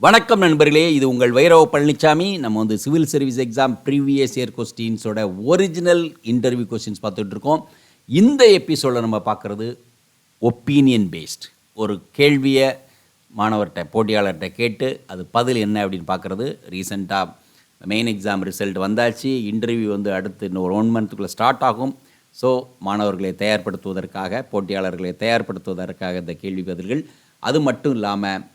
வணக்கம் நண்பர்களே, இது உங்கள் V.Palanichamy. நம்ம civil service exam previous year கொஸ்டின்ஸோட ஒரிஜினல் இன்டர்வியூ கொஸ்டின்ஸ் பார்த்துட்டு இருக்கோம். இந்த எபிசோடில் நம்ம பார்க்குறது ஒப்பீனியன் பேஸ்ட். ஒரு கேள்வியை மாணவர்கிட்ட போட்டியாளர்கிட்ட கேட்டு அது பதில் என்ன அப்படின்னு பார்க்குறது. ரீசெண்டாக மெயின் எக்ஸாம் ரிசல்ட் வந்தாச்சு. இன்டர்வியூ அடுத்து இன்னும் ஒரு 1 மந்த்துக்குள்ளே ஸ்டார்ட் ஆகும். ஸோ மாணவர்களை தயார்படுத்துவதற்காக, போட்டியாளர்களை தயார்படுத்துவதற்காக இந்த கேள்வி பதில்கள். அது மட்டும் இல்லாமல்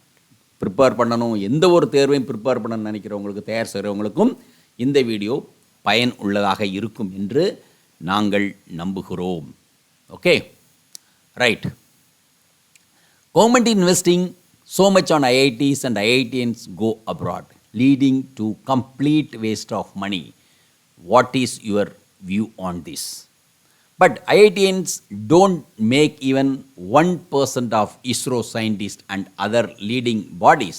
ப்ரிப்பேர் பண்ணணும், எந்த ஒரு தேர்வையும் ப்ரிப்பேர் பண்ணணும்னு நினைக்கிறவங்களுக்கு, தயார் செய்கிறவங்களுக்கும் இந்த வீடியோ பயன் உள்ளதாக இருக்கும் என்று நாங்கள் நம்புகிறோம். Okay, right. Government investing so much on IITs and IITians go abroad, leading to complete waste of money. What is your view on this? But IITians don't make even 1% of ISRO scientists and other leading bodies.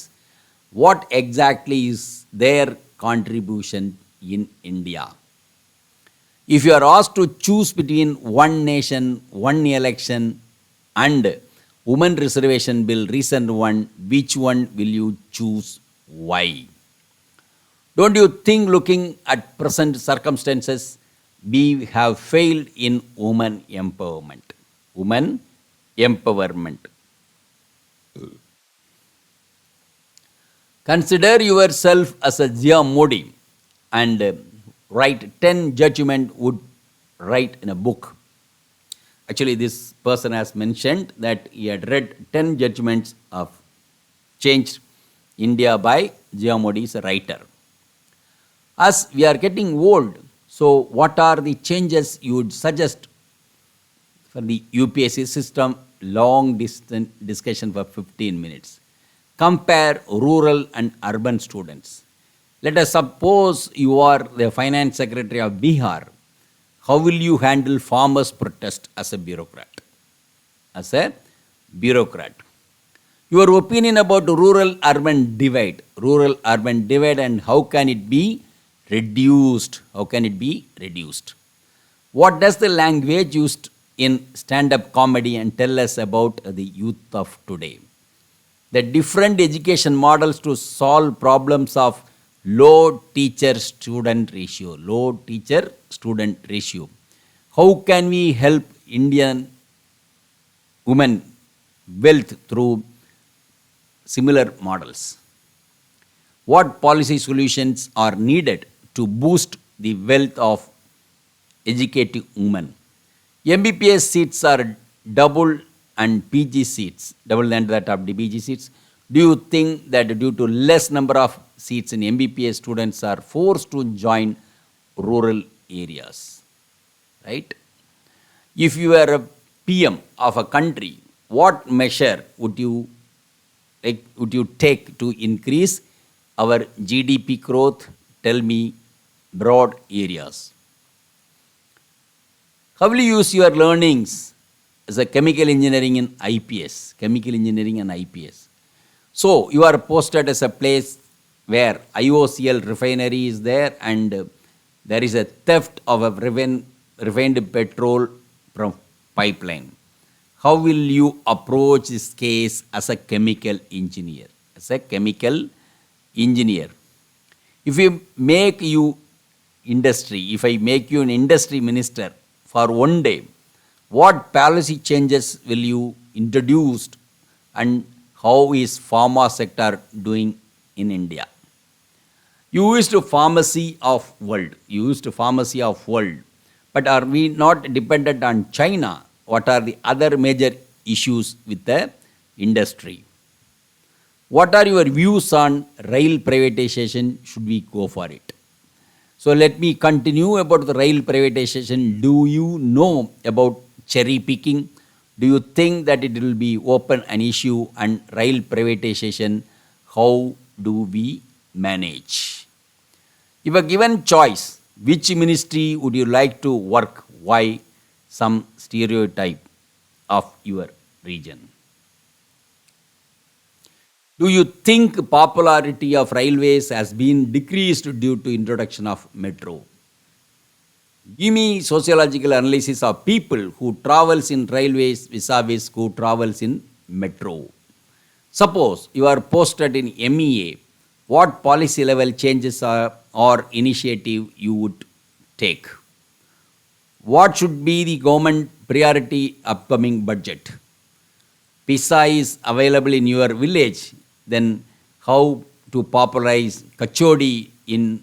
What exactly is their contribution in India? If you are asked to choose between one nation, one election and women reservation bill recent one, which one will you choose? Why? Don't you think, looking at present circumstances, we have failed in women empowerment? Women empowerment. Consider yourself as a Jia Modi and write 10 judgment would write in a book. Actually, this person has mentioned that he had read 10 judgments of changed India by Jia Modi is a writer. As we are getting old, so what are the changes you would suggest for the UPSC system? Long distance discussion for 15 minutes. Compare rural and urban students. Let us suppose you are the finance secretary of Bihar. How will you handle farmers' protest as a bureaucrat? As a bureaucrat. Your opinion about rural-urban divide. Rural-urban divide and how can it be reduced? How can it be reduced? What does the language used in stand-up comedy and tell us about the youth of today? The different education models to solve problems of low teacher-student ratio. Low teacher-student ratio. How can we help Indian women wealth through similar models? What policy solutions are needed to boost the wealth of educated women? MBBS seats are double and PG seats, double than that of the PG seats. Do you think that due to less number of seats in MBBS, students are forced to join rural areas? Right? If you are a PM of a country, what measure would you take to increase our GDP growth? Tell me broad areas. How will you use your learnings as a chemical engineering and IPS? Chemical engineering and IPS. So you are posted as a place where IOCL refinery is there and there is a theft of a refined petrol from pipeline. How will you approach this case as a chemical engineer? As a chemical engineer. If I make you an industry minister for one day, what policy changes will you introduce and how is pharma sector doing in India? You used pharmacy of world. But are we not dependent on China? What are the other major issues with the industry? What are your views on rail privatization? Should we go for it? So let me continue about the rail privatization. Do you know about cherry picking? Do you think that it will be open an issue and rail privatization? How do we manage? If a given choice, which ministry would you like to work? Why? Some stereotype of your region. Do you think popularity of railways has been decreased due to introduction of metro? Give me sociological analysis of people who travels in railways vis-a-vis who travels in metro. Suppose you are posted in MEA, what policy level changes or initiative you would take? What should be the government priority upcoming budget? Pizza is available in your village, then how to popularize kachodi in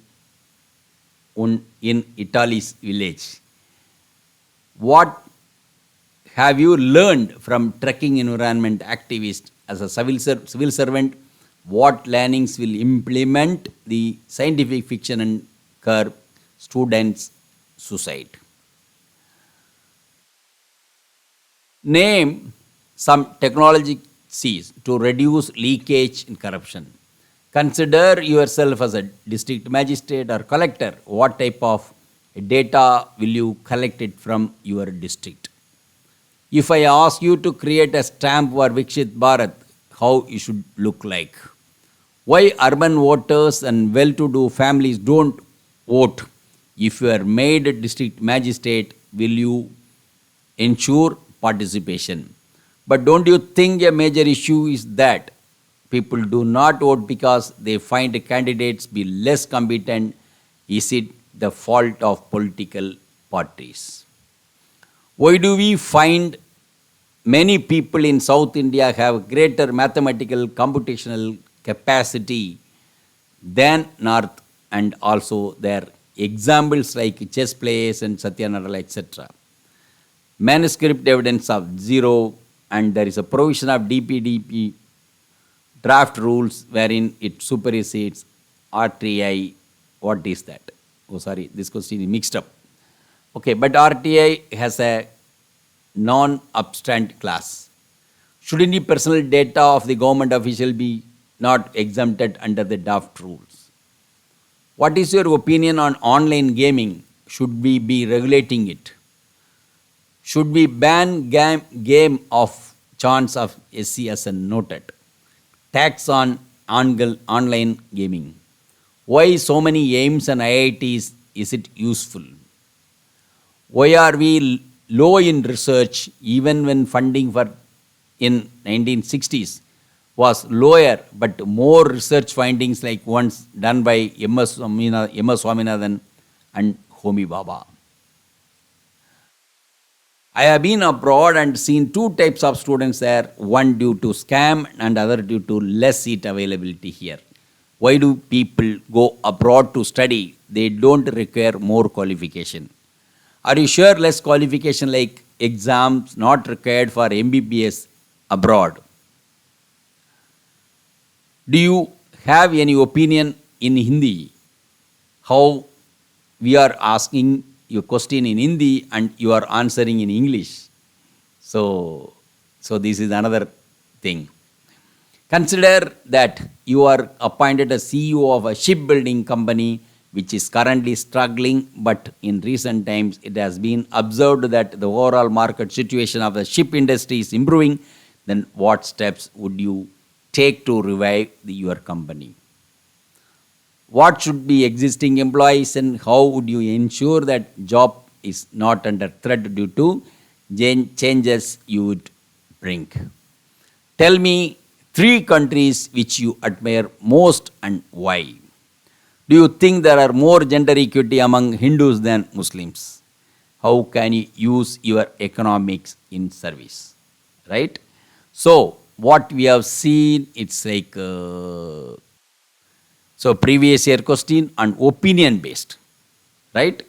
Italy's village? What have you learned from trekking environment activist as a civil servant? What learnings will implement the scientific fiction and curb students' suicide? Name some technologies to reduce leakage and corruption. Consider yourself as a district magistrate or collector. What type of data will you collect it from your district? If I ask you to create a stamp for Vikshit Bharat, how it should look like? Why urban voters and well-to-do families don't vote? If you are made a district magistrate, will you ensure participation? But don't you think a major issue is that people do not vote because they find candidates be less competent? Is it the fault of political parties? Why do we find many people in South India have greater mathematical computational capacity than North, and also their examples like chess players and Satyanarayana, etc.? Manuscript evidence of zero, and there is a provision of DPDP draft rules wherein it supersedes RTI. What is that? Oh, sorry, this question is mixed up. Okay, but RTI has a non-obstant class. Should any personal data of the government official be not exempted under the draft rules? What is your opinion on online gaming? Should we be regulating it? Should we ban game of chance of SC as a noted? Tax on online gaming. Why so many aims and IITs? Is it useful? Why are we low in research even when funding for in 1960s was lower, but more research findings like ones done by M.S. Swaminathan and Homi Bhabha? I have been abroad and seen two types of students there, one due to scam and other due to less seat availability here. Why do people go abroad to study? They don't require more qualification. Are you sure less qualification like exams not required for MBBS abroad? Do you have any opinion in Hindi? How we are asking your question in Hindi and you are answering in English. So this is another thing. Consider that you are appointed as CEO of a shipbuilding company which is currently struggling, but in recent times it has been observed that the overall market situation of the ship industry is improving. Then what steps would you take to revive your company? What should be existing employees and how would you ensure that job is not under threat due to changes you would bring? Tell me 3 countries which you admire most and why. Do you think there are more gender equity among Hindus than Muslims? How can you use your economics in service? Right? So what we have seen, it's like previous year question and opinion based, right?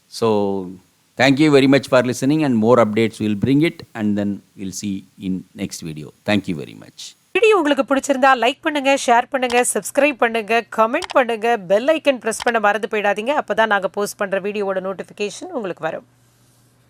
So thank you very much for listening, and more updates we'll bring it, and then we'll see in next video. Thank you very much. Video உங்களுக்கு பிடிச்சிருந்தா like பண்ணுங்க, share பண்ணுங்க, subscribe பண்ணுங்க, comment பண்ணுங்க, bell icon press பண்ண மறந்து போயிடாதீங்க. அப்பதான் நாங்க போஸ்ட் பண்ற வீடியோவோட நோட்டிபிகேஷன் உங்களுக்கு வரும்.